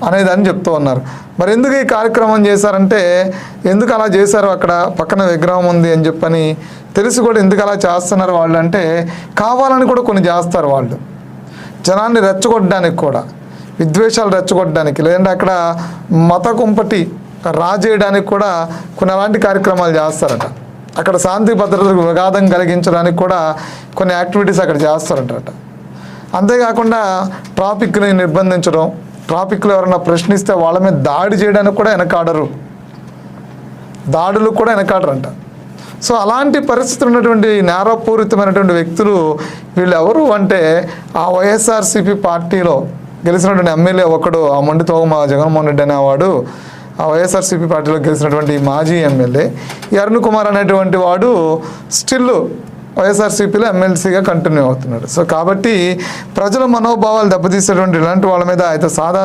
అనేదని చెప్తూ ఉన్నారు. మరి ఎందుకు ఈ కార్యక్రమం చేశారంటే, ఎందుకు అలా చేశారు, అక్కడ పక్కన విగ్రహం ఉంది అని చెప్పని తెలిసి కూడా ఎందుకు అలా చేస్తున్నారు వాళ్ళు అంటే, కావాలని కూడా కొన్ని చేస్తారు వాళ్ళు, జనాన్ని రెచ్చగొట్టడానికి కూడా, విద్వేషాలు రెచ్చగొట్టడానికి, లేదంటే అక్కడ మత కుంపటి రాజేయడానికి కూడా కొన్ని అలాంటి కార్యక్రమాలు చేస్తారట. అక్కడ శాంతి భద్రతలకు విఘాతం కలిగించడానికి కూడా కొన్ని యాక్టివిటీస్ అక్కడ చేస్తారట. అంతేకాకుండా ట్రాఫిక్ని నిర్బంధించడం, ట్రాఫిక్లో ఎవరైనా ప్రశ్నిస్తే వాళ్ళ మీద దాడి చేయడానికి కూడా వెనకాడరు, దాడులు కూడా వెనకాడరంట. సో అలాంటి పరిస్థితులు ఉన్నటువంటి నేరపూరితమైనటువంటి వ్యక్తులు వీళ్ళు ఎవరు అంటే, ఆ వైఎస్ఆర్సీపీ పార్టీలో గెలిచినటువంటి ఎమ్మెల్యే ఒకడు, ఆ మొండితోమ జగన్మోహన్ రెడ్డి అనేవాడు, ఆ వైఎస్ఆర్సీపీ పార్టీలో గెలిచినటువంటి మాజీ ఎమ్మెల్యే అరుణ్ కుమార్ అనేటువంటి వాడు స్టిల్ వైఎస్ఆర్సీపీలో ఎమ్మెల్సీగా కంటిన్యూ అవుతున్నాడు. సో కాబట్టి ప్రజల మనోభావాలు దెబ్బతీసేటువంటి ఇలాంటి వాళ్ళ మీద అయితే సాదా